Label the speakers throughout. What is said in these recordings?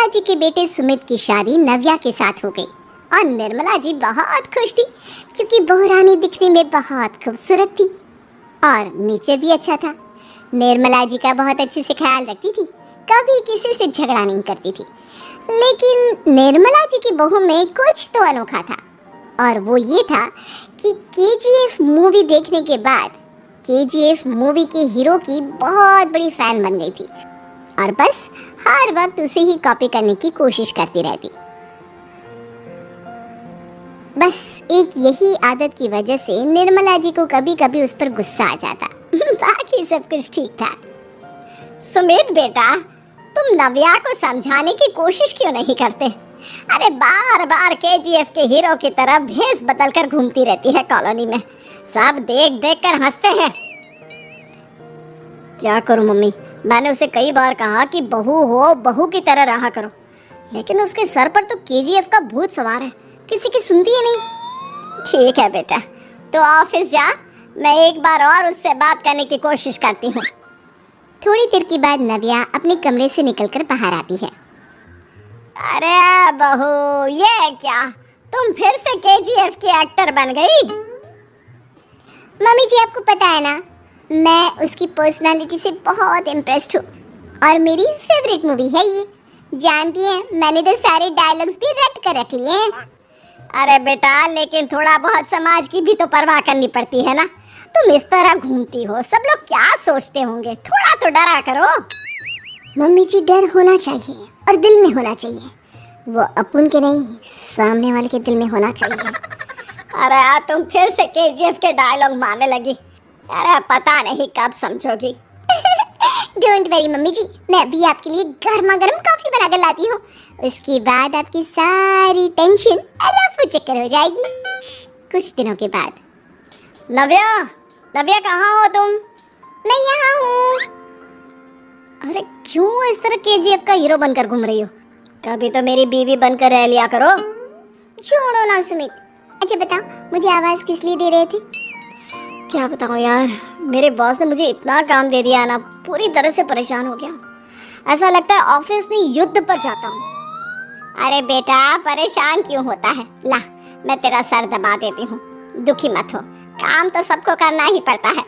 Speaker 1: निर्मला जी के बेटे सुमित की शादी नव्या के साथ हो गई और निर्मला जी बहुत खुश थी क्योंकि बहू रानी दिखने में बहुत खूबसूरत थी और नेचर भी अच्छा था। निर्मला जी का बहुत अच्छे से ख्याल रखती थी, कभी किसी से झगड़ा नहीं करती थी। लेकिन निर्मला जी की बहू में कुछ तो अनोखा था और वो ये था कि केजीएफ मूवी देखने के बाद केजीएफ मूवी के हीरो की बहुत बड़ी फैन बन गई थी और बस हर वक्त उसे ही कॉपी करने की कोशिश करती रहती। बस एक यही आदत की वजह से निर्मला जी को कभी कभी उस पर गुस्सा आ जाता। बाकी सब कुछ ठीक था। सुमित बेटा, तुम नव्या को समझाने की कोशिश क्यों नहीं करते? अरे बार बार केजीएफ के हीरो की तरह भेस बदल कर घूमती रहती है कॉलोनी में, सब देख देख कर हंसते हैं। क्या करूं मम्मी, मैंने उसे कई बार कहा कि बहू हो, बहू की तरह रहा करो, लेकिन उसके सर पर तो केजीएफ का भूत सवार है, किसी की सुनती ही नहीं। ठीक है बेटा, तो ऑफिस जा, मैं एक बार और उससे बात करने की कोशिश करती हूँ। थोड़ी देर के बाद नव्या अपने कमरे से निकलकर बाहर आती है। अरे बहू, ये क्या, तुम फिर से केजीएफ की एक्टर बन गई? मम्मी जी, आपको पता है ना, मैं उसकी पर्सनालिटी से बहुत इम्प्रेस्ड हूँ और मेरी फेवरेट मूवी है ये। जानती हैं, मैंने तो सारे डायलॉग्स भी रट कर रख लिए हैं। अरे बेटा, लेकिन थोड़ा बहुत समाज की भी तो परवाह करनी पड़ती है ना। तुम इस तरह घूमती हो, सब लोग क्या सोचते होंगे, थोड़ा तो डरा करो। मम्मी जी, डर होना चाहिए और दिल में होना चाहिए, वो अपन के नहीं, सामने वाले के दिल में होना चाहिए। अरे यार, तुम फिर से केजीएफ के डायलॉग मारने लगी। अरे पता नहीं कब समझोगी। डोंट वरी मम्मी जी, मैं अभी आपके लिए गर्मा गर्म कॉफी बना कर लाती हूँ, उसके बाद आपकी सारी टेंशन रफू चक्कर हो जाएगी। कुछ दिनों के बाद। नव्या, नव्या कहाँ हो तुम? मैं यहाँ हूँ। अरे क्यों इस तरह केजीएफ का हीरो बनकर घूम रही हो? कभी तो मेरी बीवी बनकर रह लिया करो। छोड़ो ना सुमित। अच्छा बताओ, मुझे आवाज किस लिए दे रहे थे? क्या बताऊँ यार, मेरे बॉस ने मुझे इतना काम दे दिया ना, पूरी तरह से परेशान हो गया। ऐसा लगता है ऑफिस में युद्ध पर जाता हूँ। अरे बेटा, परेशान क्यों होता है? ला, मैं तेरा सर दबा देती हूँ, दुखी मत हो, काम तो सबको करना ही पड़ता है।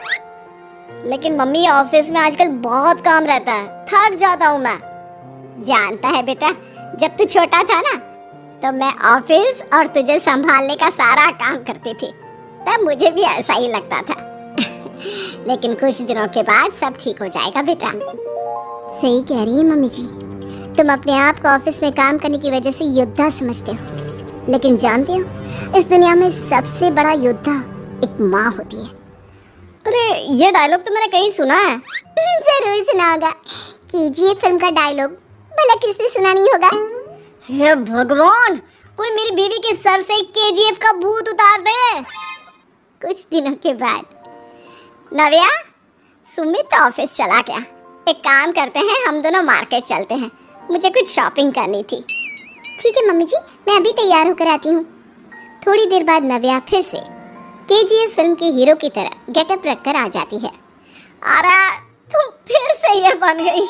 Speaker 1: लेकिन मम्मी, ऑफिस में आजकल बहुत काम रहता है, थक जाता हूँ मैं। जानता है बेटा, जब तू छोटा था ना, तो मैं ऑफिस और तुझे संभालने का सारा काम करती थी, तब मुझे भी ऐसा ही लगता था। लेकिन कुछ दिनों के बाद सब ठीक हो जाएगा बेटा। सही कह रही है मम्मी जी, तुम अपने आप को ऑफिस में काम करने की वजह से योद्धा समझते हो, लेकिन जानते हो, इस दुनिया में सबसे बड़ा योद्धा एक माँ होती है। अरे ये डायलॉग तो मैंने कहीं सुना है। जरूर सुना होगा, केजीएफ फिल्म का डायलॉग, भला किसने सुना नहीं होगा? हे भगवान, कोई मेरी बीवी के सर से केजीएफ का भूत उतार दे। कुछ दिनों के बाद। नव्या, सुमित ऑफिस चला गया, एक काम करते हैं, हम दोनों मार्केट चलते हैं, मुझे कुछ शॉपिंग करनी थी। ठीक है मम्मी जी, मैं अभी तैयार होकर आती हूँ। थोड़ी देर बाद नव्या फिर से केजीएफ फिल्म के हीरो की तरह गेटअप रखकर आ जाती है। अरे तुम फिर से ये बन गई।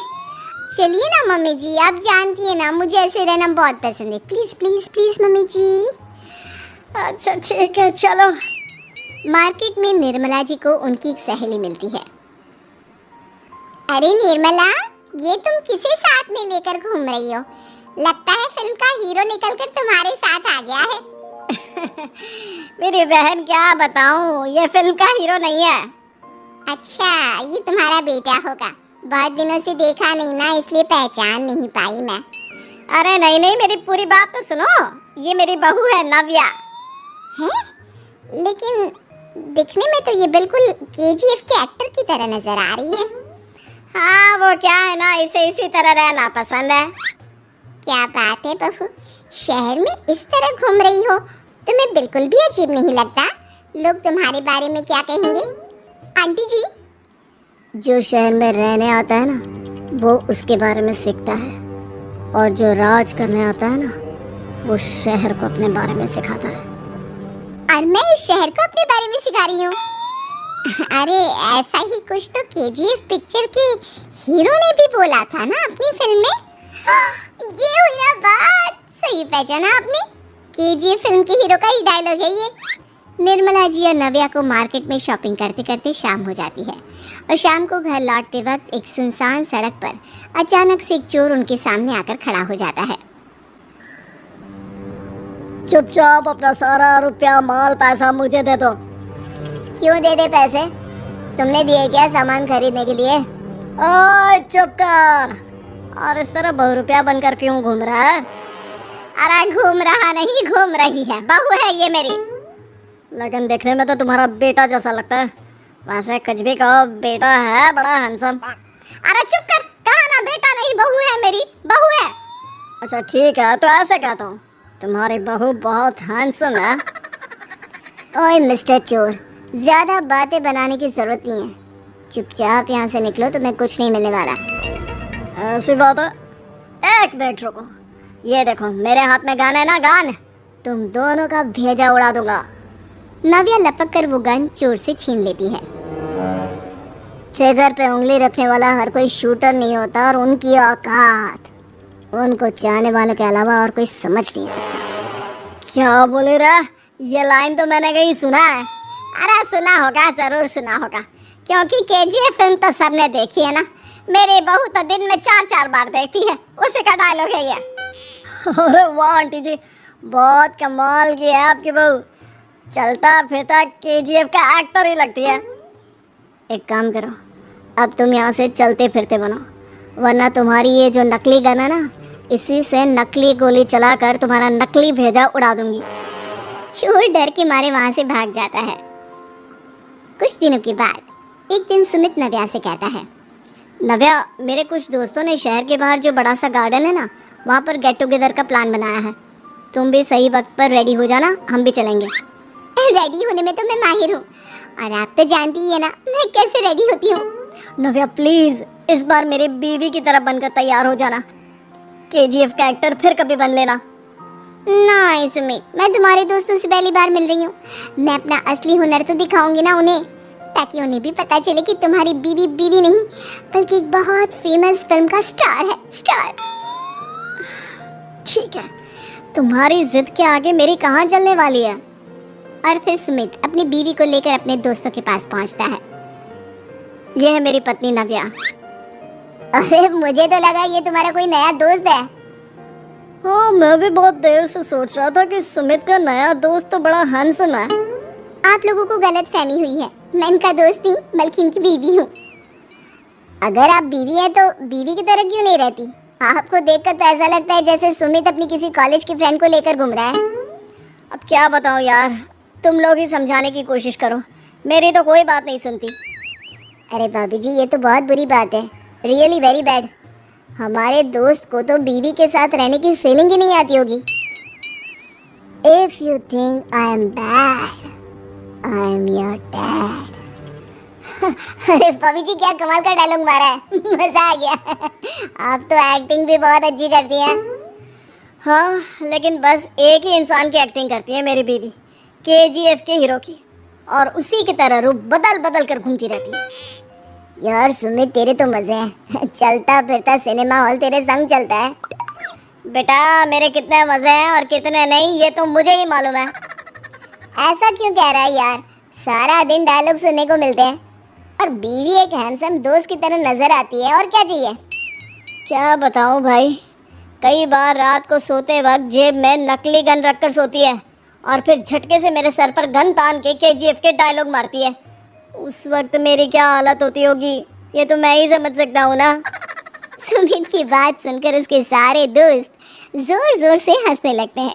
Speaker 1: चलिए ना मम्मी जी, आप जानती है ना, मुझे ऐसे रहना बहुत पसंद है। प्लीज प्लीज प्लीज मम्मी जी। अच्छा ठीक है, चलो। मार्केट में निर्मला जी को उनकी एक सहेली मिलती है। अरे निर्मला, ये तुम किसे साथ में लेकर घूम रही हो? लगता है फिल्म का हीरो निकलकर तुम्हारे साथ आ गया है। मेरी बहन, क्या बताऊं, ये फिल्म का हीरो नहीं है। अच्छा, ये तुम्हारा बेटा होगा, बहुत दिनों से देखा नहीं ना, इसलिए पहचान नहीं पाई मैं। अरे नहीं नहीं, मेरी पूरी बात तो सुनो, ये मेरी बहू है नव्या। है? लेकिन दिखने में तो ये बिल्कुल केजीएफ के एक्टर की तरह नजर आ रही है। हाँ, वो क्या है ना, इसे इसी तरह रहना पसंद है। क्या बात है बहू, शहर में इस तरह घूम रही हो, तुम्हें बिल्कुल भी अजीब नहीं लगता? लोग तुम्हारे बारे में क्या कहेंगे? आंटी जी, जो शहर में रहने आता है ना, वो उसके बारे में सीखता है, और जो राज करने आता है ना, वो शहर को अपने बारे में सिखाता है। और मैं इस शहर को अपने बारे में सिखा रही हूँ। अरे ऐसा ही कुछ तो केजीएफ पिक्चर के हीरो ने भी बोला था ना अपनी फिल्म में। ये हुई ना बात, सही पहचाना आपने। केजीएफ फिल्म के हीरो का ही डायलॉग है ये। निर्मला जी और नव्या को मार्केट में शॉपिंग करते करते शाम हो जाती है और शाम को घर लौटते वक्त एक सुनसान सड़क पर अचानक से एक चोर उनके सामने आकर खड़ा हो जाता है। चुपचाप अपना सारा रुपया माल पैसा मुझे दे दो। क्यों दे दे पैसे? तुमने दिए क्या सामान खरीदने के लिए? ओए चुप कर। और इस तरह बहुरुपया बनकर क्यों घूम रहा है? अरे घूम रहा नहीं, घूम रही है, बहू है ये मेरी। लेकिन देखने में तो तुम्हारा बेटा जैसा लगता है। वैसे कुछ भी कहो, बेटा है बड़ा हैंडसम। अरे चुप कर, कहा ना बेटा नहीं, बहू है मेरी, बहू है। अच्छा ठीक है, तो ऐसे कहता हूँ, तुम्हारी बहू बहुत हैंडसम है। ओए मिस्टर चोर, ज्यादा बातें बनाने की जरूरत नहीं है। चुपचाप यहाँ से निकलो, तुम्हें कुछ नहीं मिलने वाला। ऐसी बात है? एक मिनट रुको, ये देखो मेरे हाथ में गन है ना, गन। तुम दोनों का भेजा उड़ा दूंगा। नव्या लपक कर वो गन चोर से छीन लेती है। ट्रिगर पे उंगली रखने वाला हर कोई शूटर नहीं होता, और उनकी औकात उनको चाहने वालों के अलावा और कोई समझ नहीं सकता। क्या बोले रे? ये लाइन तो मैंने कहीं सुना है। अरे सुना होगा, जरूर सुना होगा, क्योंकि केजीएफ फिल्म तो सबने देखी है ना। मेरी बहू तो दिन में 4-4 बार देखती है, उसी का डायलॉग है ये। अरे वाह आंटी जी, बहुत कमाल की है आपकी बहू। चलता फिरता केजीएफ का एक्टर ही लगती है। एक काम करो, अब तुम यहाँ से चलते फिरते बनो, वरना तुम्हारी ये जो नकली गन है ना, इसी से नकली गोली चलाकर तुम्हारा नकली भेजा उड़ा दूंगी। चोर डर के मारे वहाँ से भाग जाता है। कुछ दिनों के बाद एक दिन सुमित नव्या से कहता है, नव्या, मेरे कुछ दोस्तों ने शहर के बाहर जो बड़ा सा गार्डन है ना, वहाँ पर गेट टुगेदर का प्लान बनाया है। तुम भी सही वक्त पर रेडी हो जाना, हम भी चलेंगे। रेडी होने में तो मैं माहिर हूँ, और आप तो जानती ही है ना मैं कैसे रेडी होती हूँ। नव्या प्लीज, इस बार मेरी बीवी की तरह बनकर तैयार हो जाना। केजीएफ का एक्टर फिर कभी बन लेना। नहीं सुमित, मैं तुम्हारे दोस्तों से पहली बार मिल रही हूँ। मैं अपना असली हुनर तो दिखाऊंगी ना उन्हें, ताकि उन्हें भी पता चले कि तुम्हारी बीवी बीवी नहीं, बल्कि एक बहुत फेमस फिल्म का स्टार है, स्टार। ठीक है, तुम्हारी जिद के आगे मेरी कहाँ चलने वाली है। और फिर सुमित अपनी बीवी को लेकर अपने दोस्तों के पास पहुंचता है। यह है मेरी पत्नी नव्या। अरे मुझे तो लगा ये तुम्हारा कोई नया दोस्त है। हाँ, मैं भी बहुत देर से सोच रहा था कि सुमित का नया दोस्त तो बड़ा हैंडसम है। आप लोगों को गलत फहमी हुई है, मैं इनका दोस्त नहीं बल्कि इनकी बीवी हूँ। अगर आप बीवी हैं तो बीवी की तरह क्यों नहीं रहती? आपको देखकर तो ऐसा लगता है जैसे सुमित अपनी किसी कॉलेज की फ्रेंड को लेकर घूम रहा है। अब क्या बताऊँ यार, तुम लोग ही समझाने की कोशिश करो, मेरी तो कोई बात नहीं सुनती। अरे भाभी जी, ये तो बहुत बुरी बात है, रियली वेरी बैड। हमारे दोस्त को तो बीवी के साथ रहने की फीलिंग ही नहीं आती होगी। If you think I am bad, I am your dad. अरे भाभी जी, क्या कमाल का डायलॉग मारा है, मजा आ गया। आप तो एक्टिंग भी बहुत अच्छी करती हैं। हाँ, लेकिन बस एक ही इंसान की एक्टिंग करती है मेरी बीवी, केजीएफ के हीरो की, और उसी की तरह रूप बदल बदल कर घूमती रहती है। यार सुमित, तेरे तो मजे हैं, चलता फिरता सिनेमा हॉल तेरे संग चलता है। बेटा, मेरे कितने मजे हैं और कितने नहीं ये तो मुझे ही मालूम है। ऐसा क्यों कह रहा है यार, सारा दिन डायलॉग सुनने को मिलते हैं, और बीवी एक हैंडसम दोस्त की तरह नजर आती है, और क्या चाहिए। क्या बताऊं भाई, कई बार रात को सोते वक्त जेब में नकली गन रखकर सोती है, और फिर झटके से मेरे सर पर गन तान के केजीएफ के डायलॉग मारती है। उस वक्त मेरी क्या हालत होती होगी, ये तो मैं ही समझ सकता हूँ ना। सुमित की बात सुनकर उसके सारे दोस्त जोर जोर से हंसने लगते हैं।